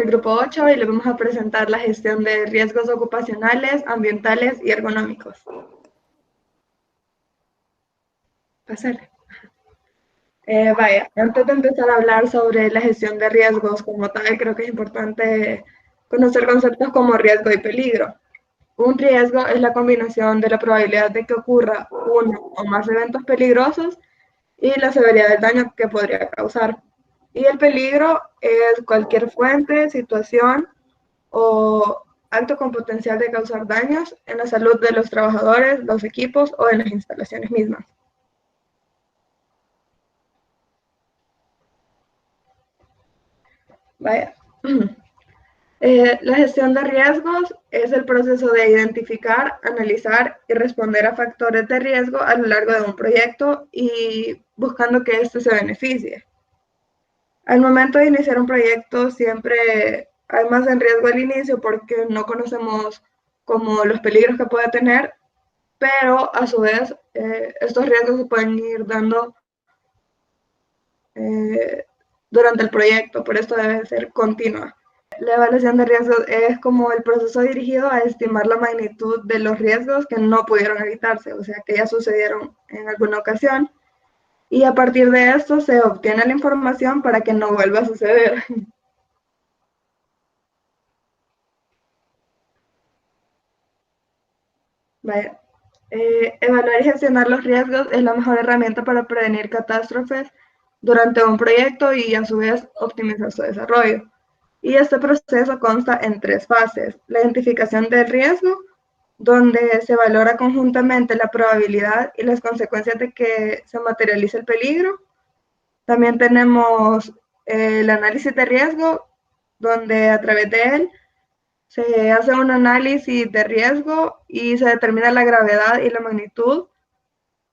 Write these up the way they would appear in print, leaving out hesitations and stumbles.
grupo 8 y les vamos a presentar la gestión de riesgos ocupacionales, ambientales y ergonómicos. Pasar. Vaya, antes de empezar a hablar sobre la gestión de riesgos como tal, creo que es importante conocer conceptos como riesgo y peligro. Un riesgo es la combinación de la probabilidad de que ocurra uno o más eventos peligrosos y la severidad del daño que podría causar. Y el peligro es cualquier fuente, situación o acto con potencial de causar daños en la salud de los trabajadores, los equipos o en las instalaciones mismas. Vaya. La gestión de riesgos es el proceso de identificar, analizar y responder a factores de riesgo a lo largo de un proyecto y buscando que éste se beneficie. Al momento de iniciar un proyecto siempre hay más en riesgo al inicio porque no conocemos como los peligros que puede tener, pero a su vez estos riesgos se pueden ir dando durante el proyecto, por esto debe ser continua. La evaluación de riesgos es como el proceso dirigido a estimar la magnitud de los riesgos que no pudieron evitarse, o sea, que ya sucedieron en alguna ocasión, y a partir de esto se obtiene la información para que no vuelva a suceder. Vaya. Evaluar y gestionar los riesgos es la mejor herramienta para prevenir catástrofes durante un proyecto y a su vez optimizar su desarrollo. Y este proceso consta en tres fases. La identificación del riesgo, donde se valora conjuntamente la probabilidad y las consecuencias de que se materialice el peligro. También tenemos el análisis de riesgo, donde a través de él se hace un análisis de riesgo y se determina la gravedad y la magnitud,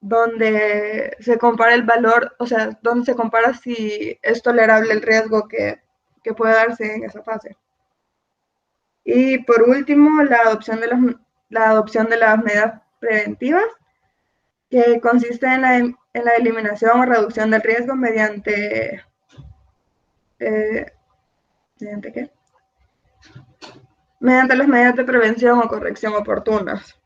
donde se compara el valor, o sea, donde se compara si es tolerable el riesgo que puede darse en esa fase. Y por último, la adopción de las medidas preventivas, que consiste en la eliminación o reducción del riesgo mediante, ¿mediante qué? Mediante las medidas de prevención o corrección oportunas.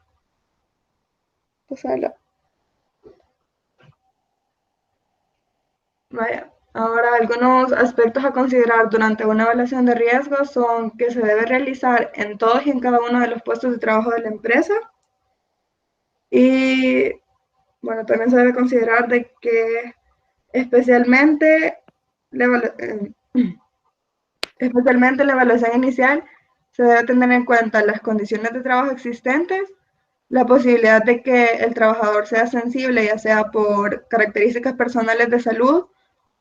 Vaya. Ahora, algunos aspectos a considerar durante una evaluación de riesgos son que se debe realizar en todos y en cada uno de los puestos de trabajo de la empresa. Y bueno, también se debe considerar de que especialmente la, especialmente la evaluación inicial se debe tener en cuenta las condiciones de trabajo existentes, la posibilidad de que el trabajador sea sensible, ya sea por características personales de salud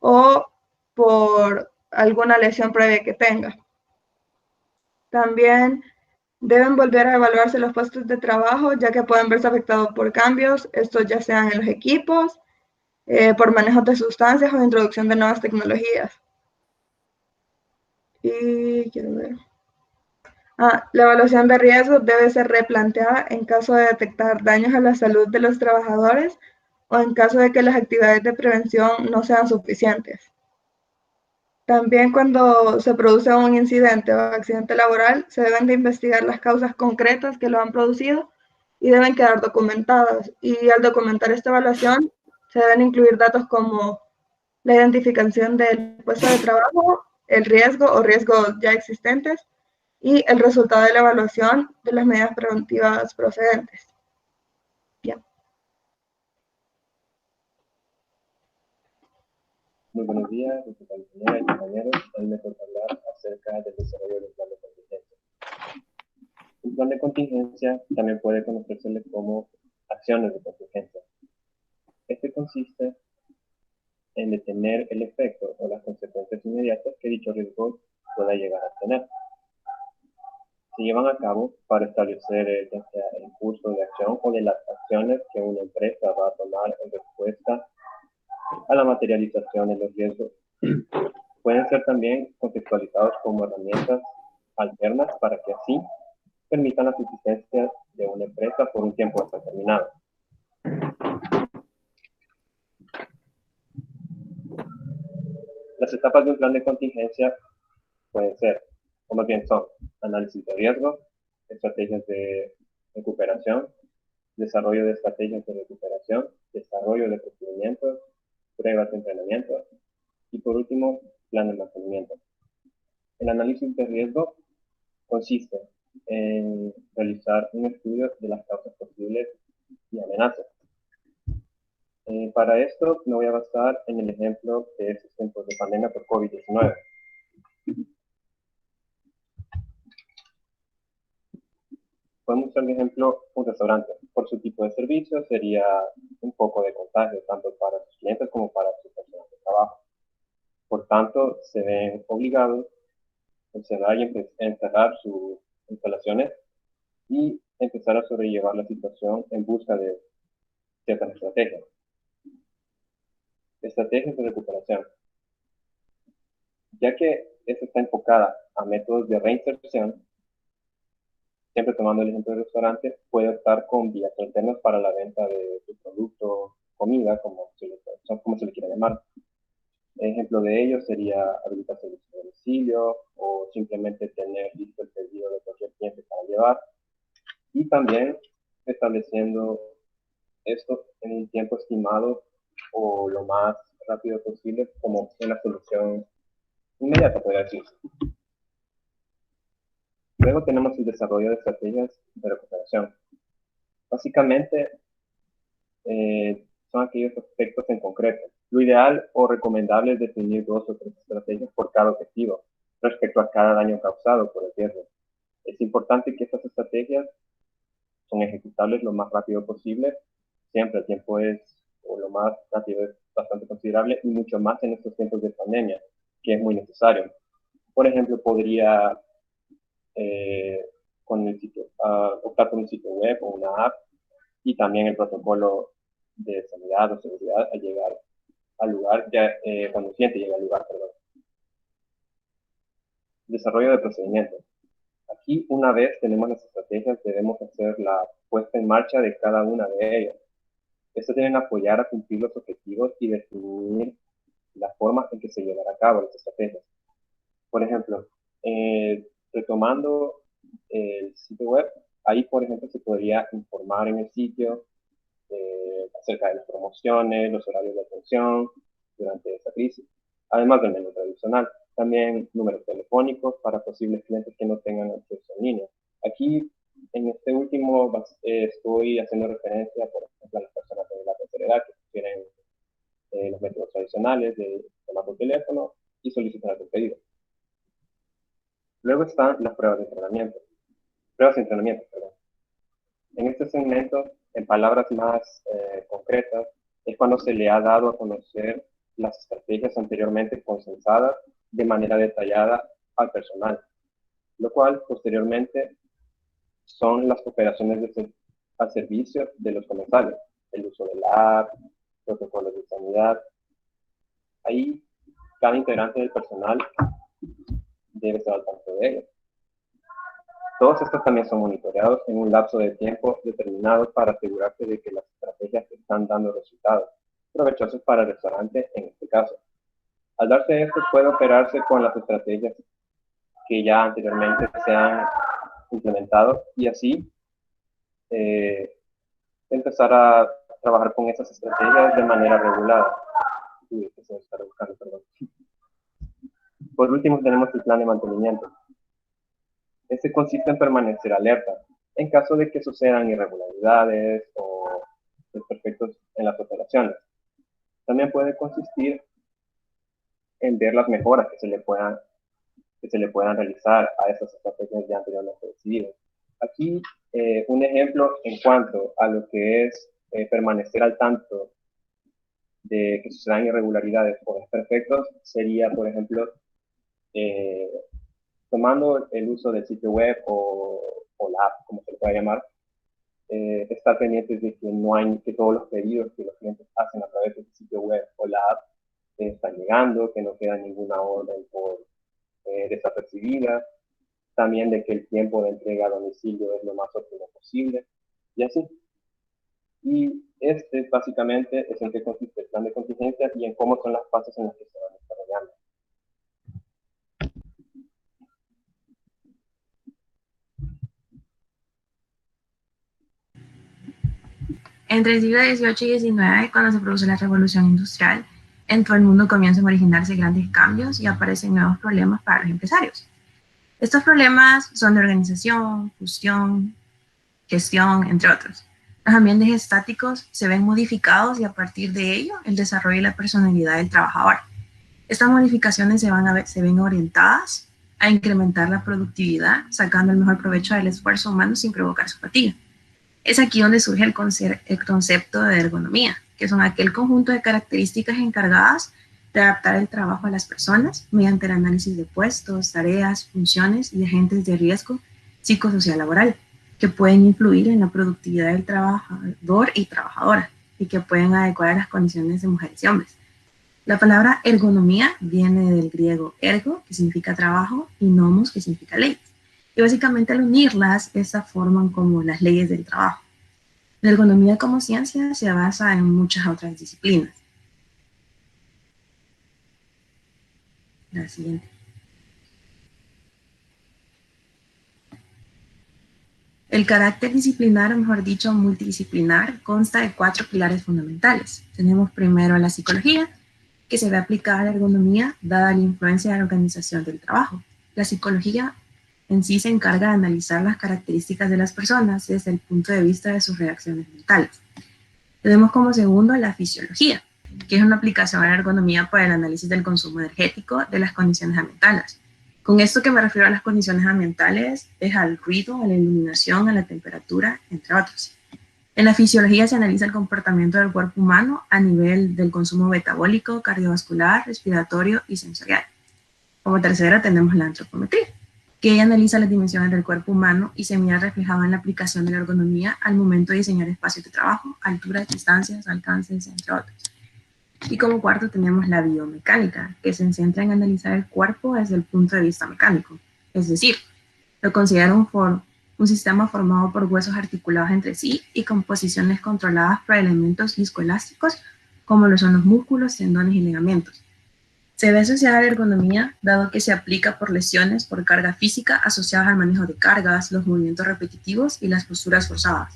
o por alguna lesión previa que tenga. También deben volver a evaluarse los puestos de trabajo, ya que pueden verse afectados por cambios, estos ya sean en los equipos, por manejo de sustancias o introducción de nuevas tecnologías. Y quiero ver. La evaluación de riesgos debe ser replanteada en caso de detectar daños a la salud de los trabajadores o en caso de que las actividades de prevención no sean suficientes. También cuando se produce un incidente o accidente laboral, se deben de investigar las causas concretas que lo han producido y deben quedar documentadas. Y al documentar esta evaluación, se deben incluir datos como la identificación del puesto de trabajo, el riesgo o riesgos ya existentes y el resultado de la evaluación de las medidas preventivas procedentes. Ya. Muy buenos días, compañeras y compañeros. Hoy me toca hablar acerca del desarrollo del plan de contingencia. Un plan de contingencia también puede conocérsele como acciones de contingencia. Este consiste en detener el efecto o las consecuencias inmediatas que dicho riesgo pueda llegar a tener. Se llevan a cabo para establecer ya sea el curso de acción o de las acciones que una empresa va a tomar en respuesta a la materialización de los riesgos. Pueden ser también contextualizados como herramientas alternas para que así permitan la subsistencia de una empresa por un tiempo determinado. Las etapas de un plan de contingencia pueden ser o más bien son análisis de riesgo, estrategias de recuperación, desarrollo de estrategias de recuperación, desarrollo de procedimientos, pruebas de entrenamiento y por último, plan de mantenimiento. El análisis de riesgo consiste en realizar un estudio de las causas posibles y amenazas. Para esto me voy a basar en el ejemplo de estos tiempos de pandemia por COVID-19. Podemos usar de ejemplo un restaurante. Por su tipo de servicio sería un poco de contagio, tanto para sus clientes como para sus personas de trabajo. Por tanto, se ven obligados a encerrar y encerrar sus instalaciones y empezar a sobrellevar la situación en busca de ciertas estrategias. Estrategias de recuperación. Ya que esta está enfocada a métodos de reinserción, siempre tomando el ejemplo del restaurante, puede optar con vías alternas para la venta de su producto, comida, como se le quiera llamar. Ejemplo de ello sería habilitar servicios de domicilio o simplemente tener listo el pedido de cualquier cliente para llevar. Y también estableciendo esto en un tiempo estimado o lo más rápido posible como una solución inmediata, podría decirse. Luego tenemos el desarrollo de estrategias de recuperación. Básicamente, son aquellos aspectos en concreto. Lo ideal o recomendable es definir 2 o 3 estrategias por cada objetivo respecto a cada daño causado por el riesgo. Es importante que estas estrategias son ejecutables lo más rápido posible. Siempre el tiempo o lo más rápido es bastante considerable y mucho más en estos tiempos de pandemia, que es muy necesario. Por ejemplo, podría con el sitio, optar por un sitio web o una app y también el protocolo de sanidad o seguridad al llegar al lugar, cuando el cliente llega al lugar, perdón. Desarrollo de procedimientos. Aquí, una vez tenemos las estrategias, debemos hacer la puesta en marcha de cada una de ellas. Esto deben apoyar a cumplir los objetivos y definir la forma en que se llevará a cabo las estrategias. Por ejemplo, retomando el sitio web, ahí, por ejemplo, se podría informar en el sitio acerca de las promociones, los horarios de atención durante esta crisis, además del menú tradicional. También números telefónicos para posibles clientes que no tengan acceso en línea. Aquí, en este último, estoy haciendo referencia, por ejemplo, a las personas de la tercera edad que tienen los métodos tradicionales de llamar por teléfono y solicitar el pedido. Luego están las pruebas de entrenamiento. Pruebas de entrenamiento, perdón. En este segmento, en palabras más concretas, es cuando se le ha dado a conocer las estrategias anteriormente consensadas de manera detallada al personal, lo cual posteriormente son las operaciones al servicio de los comensales, el uso de la app, protocolos de sanidad. Ahí cada integrante del personal debe estar al tanto de ello. Todos estos también son monitoreados en un lapso de tiempo determinado para asegurarse de que las estrategias están dando resultados, provechosos para el restaurante en este caso. Al darse esto, puede operarse con las estrategias que ya anteriormente se han implementado y así empezar a trabajar con esas estrategias de manera regulada. Por último, tenemos el plan de mantenimiento. Este consiste en permanecer alerta en caso de que sucedan irregularidades o desperfectos en las operaciones. También puede consistir en ver las mejoras que se le puedan realizar a esas estrategias ya anteriormente decididas. Aquí un ejemplo en cuanto a lo que es permanecer al tanto de que sucedan irregularidades o desperfectos sería, por ejemplo, tomando el uso del sitio web o la app, como se le pueda llamar, estar pendientes de que todos los pedidos que los clientes hacen a través del sitio web o la app están llegando, que no queda ninguna orden por desapercibida, también de que el tiempo de entrega a domicilio es lo más óptimo posible, y así. Y este básicamente es en qué consiste el plan de contingencia y en cómo son las fases en las que se van desarrollando. Entre el siglo XVIII y XIX, cuando se produce la revolución industrial, en todo el mundo comienzan a originarse grandes cambios y aparecen nuevos problemas para los empresarios. Estos problemas son de organización, fusión, gestión, entre otros. Los ambientes estáticos se ven modificados y a partir de ello el desarrollo y la personalidad del trabajador. Estas modificaciones se ven orientadas a incrementar la productividad, sacando el mejor provecho del esfuerzo humano sin provocar su fatiga. Es aquí donde surge el concepto de ergonomía, que son aquel conjunto de características encargadas de adaptar el trabajo a las personas mediante el análisis de puestos, tareas, funciones y agentes de riesgo psicosocial laboral, que pueden influir en la productividad del trabajador y trabajadora y que pueden adecuar a las condiciones de mujeres y hombres. La palabra ergonomía viene del griego ergo, que significa trabajo, y nomos, que significa ley. Y básicamente al unirlas, estas forman como las leyes del trabajo. La ergonomía como ciencia se basa en muchas otras disciplinas. La siguiente. El carácter disciplinar, o mejor dicho, multidisciplinar, consta de 4 pilares fundamentales. Tenemos primero la psicología, que se ve aplicada a la ergonomía dada la influencia de la organización del trabajo. La psicología en sí se encarga de analizar las características de las personas desde el punto de vista de sus reacciones mentales. Tenemos como segundo la fisiología, que es una aplicación a la ergonomía para el análisis del consumo energético de las condiciones ambientales. Con esto que me refiero a las condiciones ambientales es al ruido, a la iluminación, a la temperatura, entre otros. En la fisiología se analiza el comportamiento del cuerpo humano a nivel del consumo metabólico, cardiovascular, respiratorio y sensorial. Como tercera tenemos la antropometría, que analiza las dimensiones del cuerpo humano y se mira reflejado en la aplicación de la ergonomía al momento de diseñar espacios de trabajo, alturas, distancias, alcances, entre otros. Y como cuarto tenemos la biomecánica, que se centra en analizar el cuerpo desde el punto de vista mecánico, es decir, lo considera un sistema formado por huesos articulados entre sí y con posiciones controladas por elementos viscoelásticos como lo son los músculos, tendones y ligamentos. Se ve asociada a la ergonomía dado que se aplica por lesiones por carga física asociadas al manejo de cargas, los movimientos repetitivos y las posturas forzadas.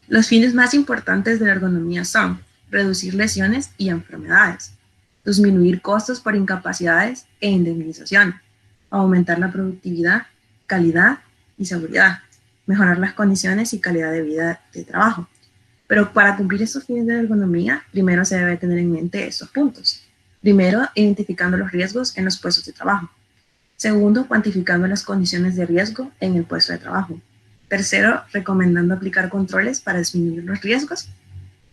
Los fines más importantes de la ergonomía son reducir lesiones y enfermedades, disminuir costos por incapacidades e indemnización, aumentar la productividad, calidad y seguridad, mejorar las condiciones y calidad de vida de trabajo. Pero para cumplir estos fines de la ergonomía, primero se debe tener en mente estos puntos. Primero, identificando los riesgos en los puestos de trabajo. Segundo, cuantificando las condiciones de riesgo en el puesto de trabajo. Tercero, recomendando aplicar controles para disminuir los riesgos.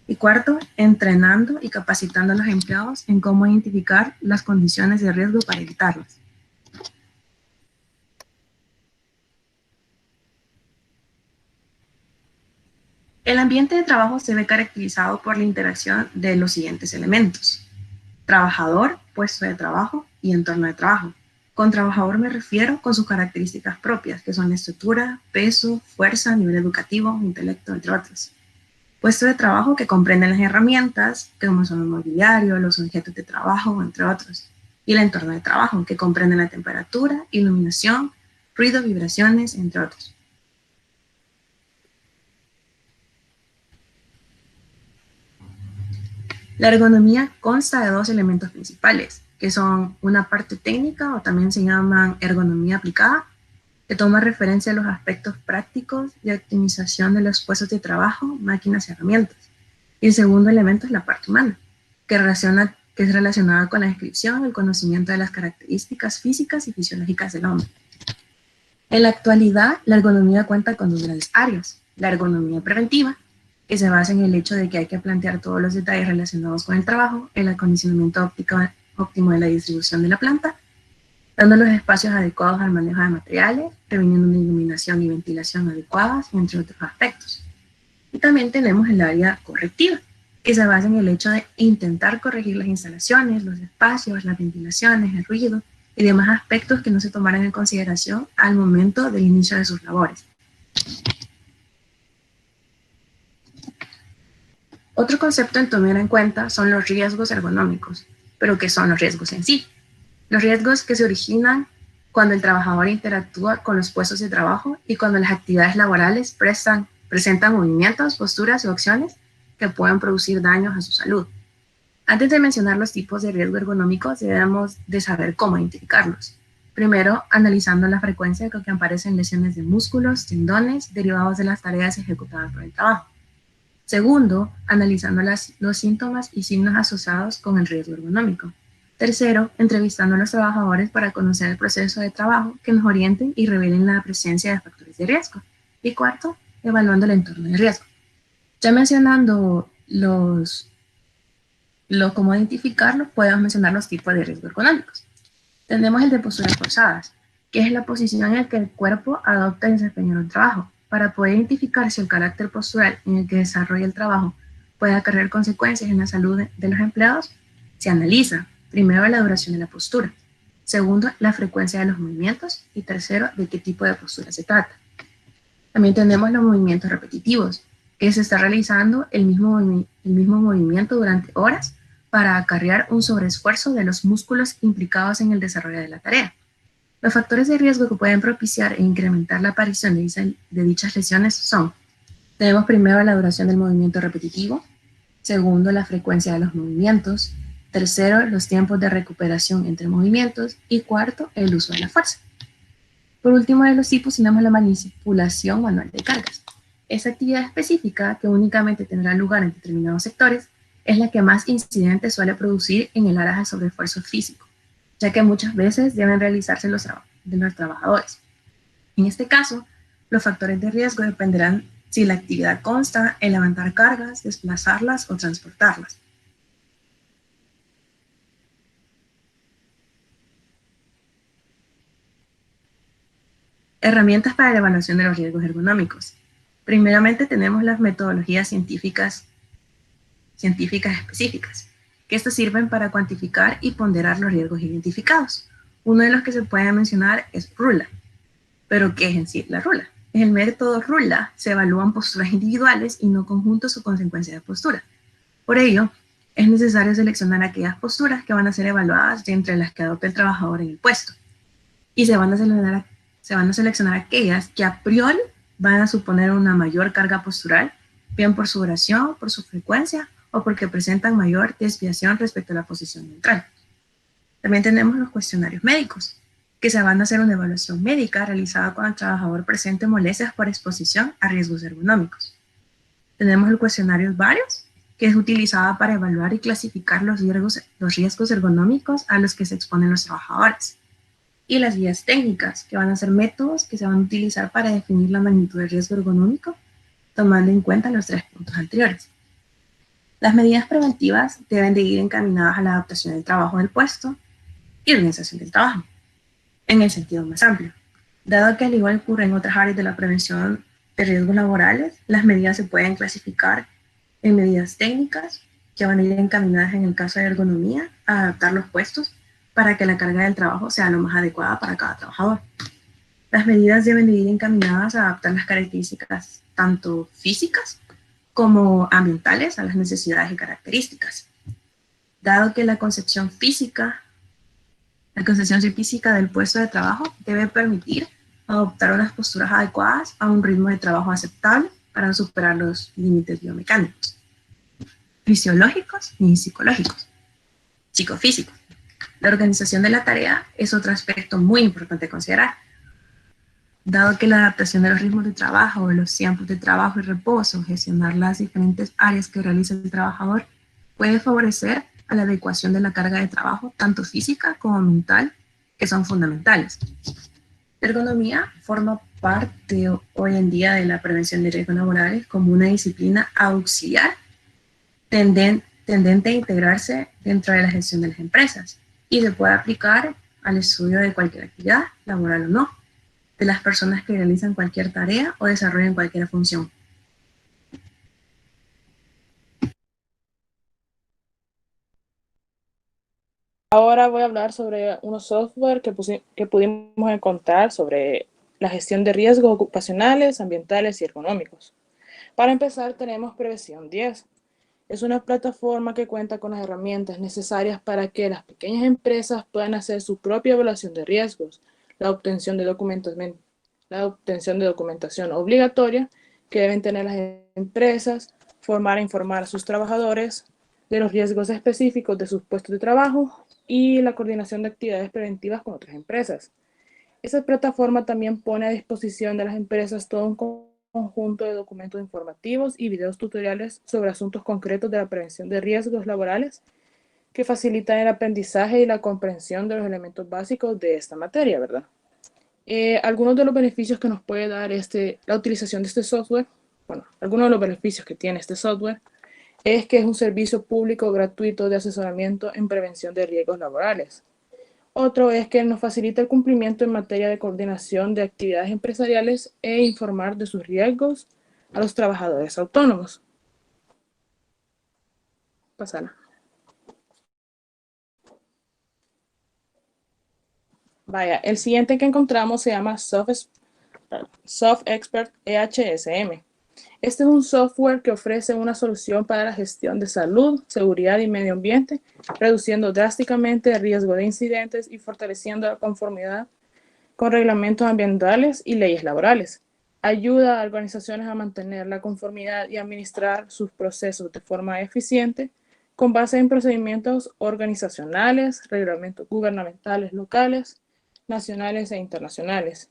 Y cuarto, entrenando y capacitando a los empleados en cómo identificar las condiciones de riesgo para evitarlas. El ambiente de trabajo se ve caracterizado por la interacción de los siguientes elementos: trabajador, puesto de trabajo y entorno de trabajo. Con trabajador me refiero con sus características propias, que son la estructura, peso, fuerza, nivel educativo, intelecto, entre otros. Puesto de trabajo que comprende las herramientas, como son el mobiliario, los objetos de trabajo, entre otros. Y el entorno de trabajo, que comprende la temperatura, iluminación, ruido, vibraciones, entre otros. La ergonomía consta de 2 elementos principales, que son una parte técnica, o también se llaman ergonomía aplicada, que toma referencia a los aspectos prácticos de optimización de los puestos de trabajo, máquinas y herramientas. Y el segundo elemento es la parte humana, que es relacionada con la descripción y el conocimiento de las características físicas y fisiológicas del hombre. En la actualidad, la ergonomía cuenta con 2 grandes áreas: la ergonomía preventiva, que se basa en el hecho de que hay que plantear todos los detalles relacionados con el trabajo, el acondicionamiento óptimo de la distribución de la planta, dando los espacios adecuados al manejo de materiales, previniendo una iluminación y ventilación adecuadas, entre otros aspectos. Y también tenemos el área correctiva, que se basa en el hecho de intentar corregir las instalaciones, los espacios, las ventilaciones, el ruido y demás aspectos que no se tomaran en consideración al momento del inicio de sus labores. Otro concepto en tomar en cuenta son los riesgos ergonómicos. ¿Pero qué son los riesgos en sí? Los riesgos que se originan cuando el trabajador interactúa con los puestos de trabajo y cuando las actividades laborales presentan movimientos, posturas o acciones que pueden producir daños a su salud. Antes de mencionar los tipos de riesgo ergonómico, debemos de saber cómo identificarlos. Primero, analizando la frecuencia con que aparecen lesiones de músculos, tendones, derivados de las tareas ejecutadas por el trabajo. Segundo, analizando los síntomas y signos asociados con el riesgo ergonómico. Tercero, entrevistando a los trabajadores para conocer el proceso de trabajo que nos orienten y revelen la presencia de factores de riesgo. Y cuarto, evaluando el entorno de riesgo. Ya mencionando cómo identificarlo, podemos mencionar los tipos de riesgo ergonómicos. Tenemos el de posturas forzadas, que es la posición en la que el cuerpo adopta en desempeñar un trabajo. Para poder identificar si el carácter postural en el que desarrolla el trabajo puede acarrear consecuencias en la salud de los empleados, se analiza, primero, la duración de la postura, segundo, la frecuencia de los movimientos y tercero, de qué tipo de postura se trata. También tenemos los movimientos repetitivos, que se está realizando el mismo movimiento durante horas para acarrear un sobreesfuerzo de los músculos implicados en el desarrollo de la tarea. Los factores de riesgo que pueden propiciar e incrementar la aparición de dichas lesiones son: tenemos primero la duración del movimiento repetitivo, segundo, la frecuencia de los movimientos, tercero, los tiempos de recuperación entre movimientos y cuarto, el uso de la fuerza. Por último de los tipos tenemos la manipulación manual de cargas. Esa actividad específica, que únicamente tendrá lugar en determinados sectores, es la que más incidentes suele producir en el área de sobreesfuerzo físico, ya que muchas veces deben realizarse los trabajadores. En este caso, los factores de riesgo dependerán si la actividad consta en levantar cargas, desplazarlas o transportarlas. Herramientas para la evaluación de los riesgos ergonómicos. Primeramente tenemos las metodologías científicas específicas, que estas sirven para cuantificar y ponderar los riesgos identificados. Uno de los que se puede mencionar es RULA. ¿Pero qué es en sí la RULA? En el método RULA se evalúan posturas individuales y no conjuntos o consecuencias de postura. Por ello, es necesario seleccionar aquellas posturas que van a ser evaluadas de entre las que adopte el trabajador en el puesto. Y se van a seleccionar aquellas que a priori van a suponer una mayor carga postural, bien por su duración, por su frecuencia o porque presentan mayor desviación respecto a la posición neutral. También tenemos los cuestionarios médicos, que se van a hacer una evaluación médica realizada cuando el trabajador presente molestias por exposición a riesgos ergonómicos. Tenemos el cuestionario varios, que es utilizado para evaluar y clasificar los riesgos ergonómicos a los que se exponen los trabajadores. Y las guías técnicas, que van a ser métodos que se van a utilizar para definir la magnitud del riesgo ergonómico, tomando en cuenta los 3 puntos anteriores. Las medidas preventivas deben de ir encaminadas a la adaptación del trabajo del puesto y organización del trabajo, en el sentido más amplio. Dado que al igual que ocurre en otras áreas de la prevención de riesgos laborales, las medidas se pueden clasificar en medidas técnicas, que van a ir encaminadas en el caso de ergonomía a adaptar los puestos para que la carga del trabajo sea lo más adecuada para cada trabajador. Las medidas deben de ir encaminadas a adaptar las características tanto físicas como ambientales a las necesidades y características. Dado que la concepción física del puesto de trabajo debe permitir adoptar unas posturas adecuadas a un ritmo de trabajo aceptable para superar los límites biomecánicos, fisiológicos y psicológicos, psicofísicos. La organización de la tarea es otro aspecto muy importante a considerar. Dado que la adaptación de los ritmos de trabajo, de los tiempos de trabajo y reposo, gestionar las diferentes áreas que realiza el trabajador, puede favorecer a la adecuación de la carga de trabajo, tanto física como mental, que son fundamentales. La ergonomía forma parte hoy en día de la prevención de riesgos laborales como una disciplina auxiliar tendente a integrarse dentro de la gestión de las empresas y se puede aplicar al estudio de cualquier actividad, laboral o no, de las personas que realizan cualquier tarea o desarrollan cualquier función. Ahora voy a hablar sobre unos software que pudimos encontrar sobre la gestión de riesgos ocupacionales, ambientales y ergonómicos. Para empezar, tenemos Previsión 10. Es una plataforma que cuenta con las herramientas necesarias para que las pequeñas empresas puedan hacer su propia evaluación de riesgos, la obtención de documentación obligatoria que deben tener las empresas, formar e informar a sus trabajadores de los riesgos específicos de sus puestos de trabajo y la coordinación de actividades preventivas con otras empresas. Esa plataforma también pone a disposición de las empresas todo un conjunto de documentos informativos y videos tutoriales sobre asuntos concretos de la prevención de riesgos laborales que facilitan el aprendizaje y la comprensión de los elementos básicos de esta materia, ¿verdad? Algunos de los beneficios que nos puede dar la utilización de este software, bueno, algunos de los beneficios que tiene este software es que es un servicio público gratuito de asesoramiento en prevención de riesgos laborales. Otro es que nos facilita el cumplimiento en materia de coordinación de actividades empresariales e informar de sus riesgos a los trabajadores autónomos. Pásala. Vaya, el siguiente que encontramos se llama SoftExpert EHSM. Este es un software que ofrece una solución para la gestión de salud, seguridad y medio ambiente, reduciendo drásticamente el riesgo de incidentes y fortaleciendo la conformidad con reglamentos ambientales y leyes laborales. Ayuda a organizaciones a mantener la conformidad y administrar sus procesos de forma eficiente con base en procedimientos organizacionales, reglamentos gubernamentales locales, nacionales e internacionales,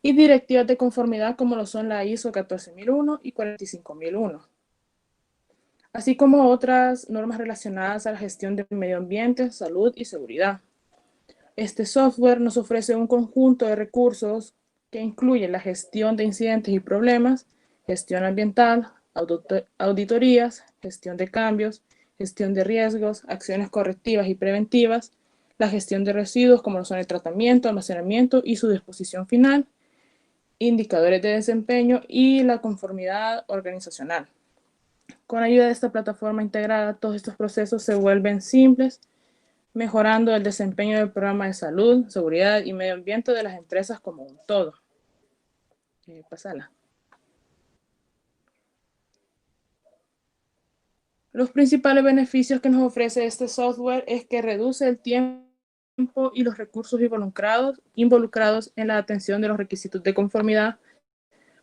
y directivas de conformidad como lo son la ISO 14001 y 45001, así como otras normas relacionadas a la gestión del medio ambiente, salud y seguridad. Este software nos ofrece un conjunto de recursos que incluye la gestión de incidentes y problemas, gestión ambiental, auditorías, gestión de cambios, gestión de riesgos, acciones correctivas y preventivas, la gestión de residuos como lo son el tratamiento, almacenamiento y su disposición final, indicadores de desempeño y la conformidad organizacional. Con ayuda de esta plataforma integrada, todos estos procesos se vuelven simples, mejorando el desempeño del programa de salud, seguridad y medio ambiente de las empresas como un todo. Pásala. Los principales beneficios que nos ofrece este software es que reduce el tiempo y los recursos involucrados en la atención de los requisitos de conformidad,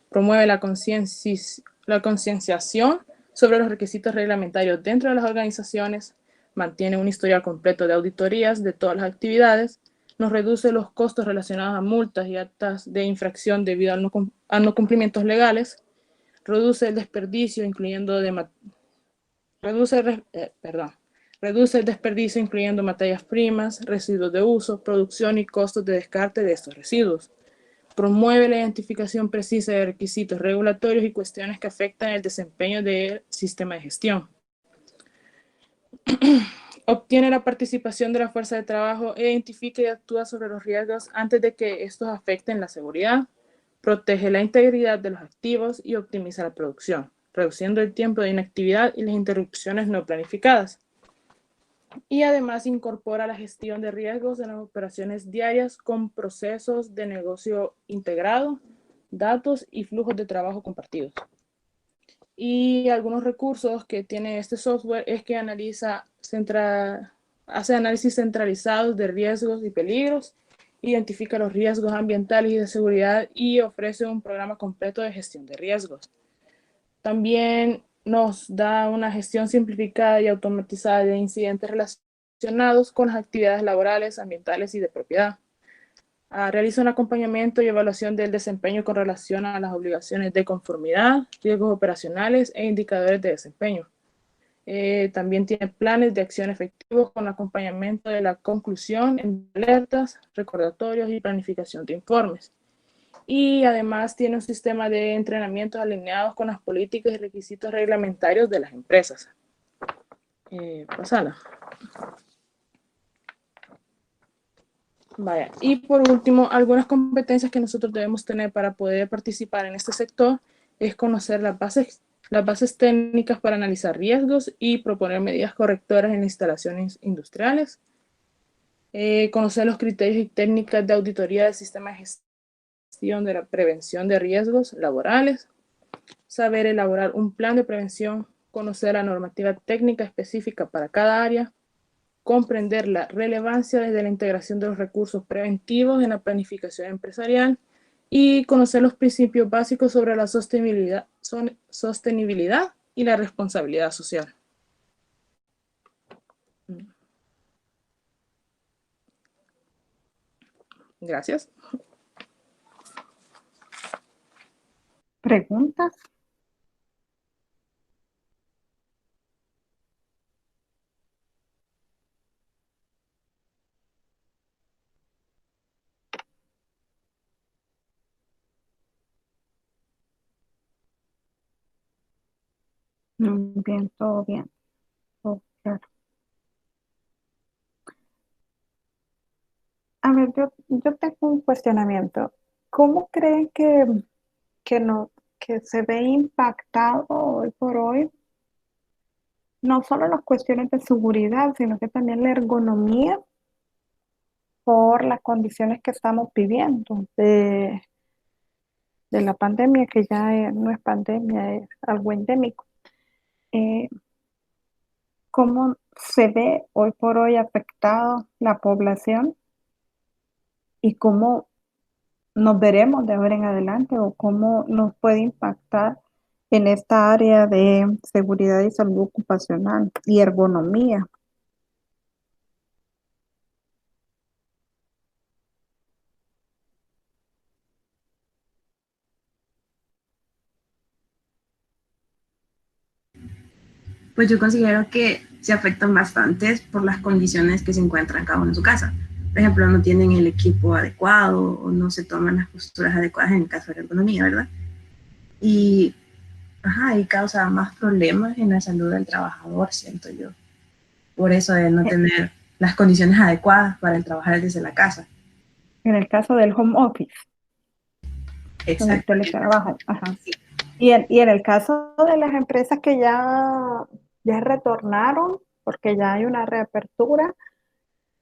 promueve la concienciación sobre los requisitos reglamentarios dentro de las organizaciones, mantiene un historial completo de auditorías de todas las actividades, nos reduce los costos relacionados a multas y actas de infracción debido a no cumplimientos legales, reduce el desperdicio incluyendo reduce el desperdicio incluyendo materias primas, residuos de uso, producción y costos de descarte de estos residuos. Promueve la identificación precisa de requisitos regulatorios y cuestiones que afectan el desempeño del sistema de gestión. Obtiene la participación de la fuerza de trabajo, identifica y actúa sobre los riesgos antes de que estos afecten la seguridad, protege la integridad de los activos y optimiza la producción, reduciendo el tiempo de inactividad y las interrupciones no planificadas. Y además incorpora la gestión de riesgos en las operaciones diarias con procesos de negocio integrado, datos y flujos de trabajo compartidos. Y algunos recursos que tiene este software es que hace análisis centralizados de riesgos y peligros, identifica los riesgos ambientales y de seguridad y ofrece un programa completo de gestión de riesgos. También nos da una gestión simplificada y automatizada de incidentes relacionados con las actividades laborales, ambientales y de propiedad. Realiza un acompañamiento y evaluación del desempeño con relación a las obligaciones de conformidad, riesgos operacionales e indicadores de desempeño. También tiene planes de acción efectivos con acompañamiento de la conclusión en alertas, recordatorios y planificación de informes. Y además tiene un sistema de entrenamientos alineados con las políticas y requisitos reglamentarios de las empresas. Pasala. Vaya, y por último, algunas competencias que nosotros debemos tener para poder participar en este sector es conocer las bases técnicas para analizar riesgos y proponer medidas correctoras en instalaciones industriales, conocer los criterios y técnicas de auditoría del sistema de gestión de la prevención de riesgos laborales, saber elaborar un plan de prevención, conocer la normativa técnica específica para cada área, comprender la relevancia desde la integración de los recursos preventivos en la planificación empresarial y conocer los principios básicos sobre la sostenibilidad y la responsabilidad social. Gracias. ¿Preguntas? Bien, todo bien. Todo claro. A ver, yo tengo un cuestionamiento. ¿Cómo creen que, no, que se ve impactado hoy por hoy no solo las cuestiones de seguridad, sino que también la ergonomía por las condiciones que estamos viviendo de la pandemia, que ya no es pandemia, es algo endémico? Eh, ¿Cómo se ve hoy por hoy afectado la población y cómo nos veremos de ahora en adelante o cómo nos puede impactar en esta área de seguridad y salud ocupacional y ergonomía? Pues yo considero que se afectan bastante por las condiciones que se encuentran cada uno en su casa. Por ejemplo, no tienen el equipo adecuado o no se toman las posturas adecuadas en el caso de la ergonomía, ¿verdad? Y, y causa más problemas en la salud del trabajador, siento yo. Por eso de no tener las condiciones adecuadas para el trabajar desde la casa. En el caso del home office, con el Exacto. teletrabajo. Ajá. Y en el caso de las empresas que ya retornaron, porque ya hay una reapertura,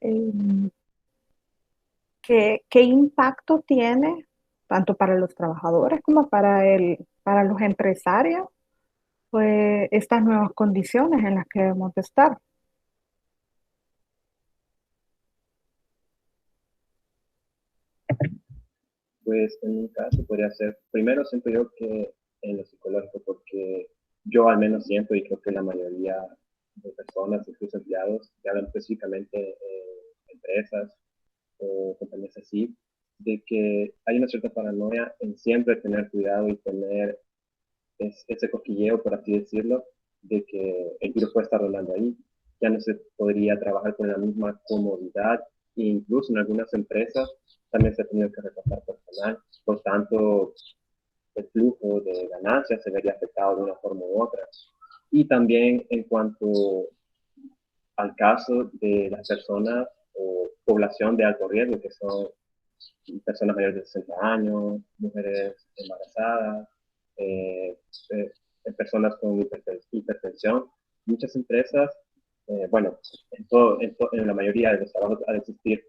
eh, ¿qué impacto tiene tanto para los trabajadores como para los empresarios, pues estas nuevas condiciones en las que debemos de estar? Pues en mi caso podría ser, primero siento yo que en lo psicológico, porque yo al menos siento y creo que la mayoría de personas, incluso empleados, que hablan específicamente empresas o compañías así, de que hay una cierta paranoia en siempre tener cuidado y tener ese cosquilleo, por así decirlo, de que el virus puede estar rolando ahí. Ya no se podría trabajar con la misma comodidad e incluso en algunas empresas también se ha tenido que recortar personal. Por tanto, el flujo de ganancias se vería afectado de una forma u otra. Y también en cuanto al caso de las personas o población de alto riesgo, que son personas mayores de 60 años, mujeres embarazadas, eh, eh, personas con hipertensión. Muchas empresas, bueno, en la mayoría de los trabajos ha de existir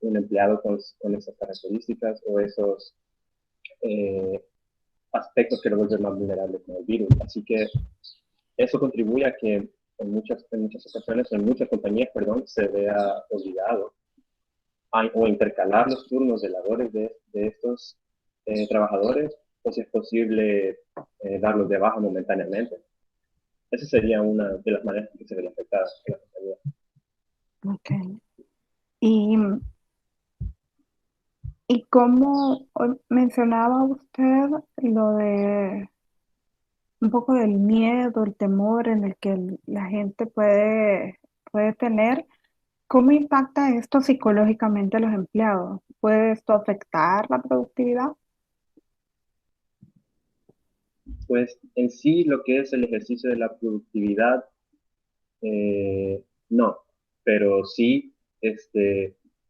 un empleado con esas características o esos eh, aspectos que lo vuelven más vulnerable con el virus. Así que eso contribuye a que en muchas ocasiones, en muchas compañías, perdón, se vea obligado o intercalar los turnos de labores de estos trabajadores, o si es posible darlos de baja momentáneamente. Esa sería una de las maneras que se vería afectada en la compañía. Ok. Y, y como mencionaba usted lo de un poco del miedo, el temor en el que la gente puede tener. ¿Cómo impacta esto psicológicamente a los empleados? ¿Puede esto afectar la productividad? Pues en sí lo que es el ejercicio de la productividad, no, pero sí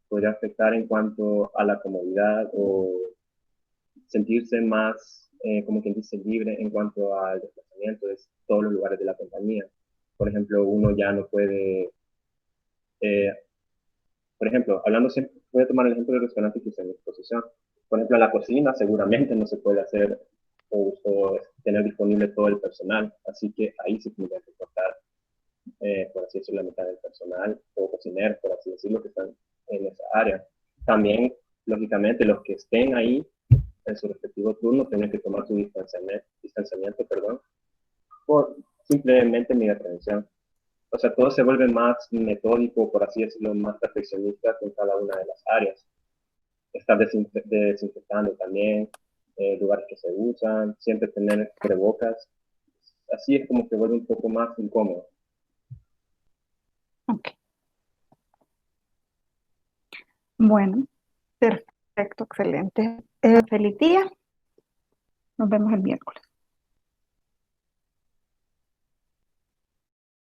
podría afectar en cuanto a la comodidad o sentirse más, como quien dice, libre en cuanto al desplazamiento de todos los lugares de la compañía. Por ejemplo, uno ya no puede, eh, por ejemplo, hablando siempre, voy a tomar el ejemplo del restaurante que hice en mi exposición. Por ejemplo, la cocina seguramente no se puede hacer o tener disponible todo el personal, así que ahí se tendría que cortar por así decirlo, la mitad del personal o cocineros, por así decirlo, que están en esa área. También, lógicamente, los que estén ahí en su respectivo turno tienen que tomar su distanciamiento, por simplemente mi prevención. O sea, todo se vuelve más metódico, por así decirlo, más perfeccionista en cada una de las áreas. Estar desinfectando también, lugares que se usan, siempre tener cubrebocas. Así es como que vuelve un poco más incómodo. Ok. Bueno, perfecto, excelente. Feliz día. Nos vemos el miércoles.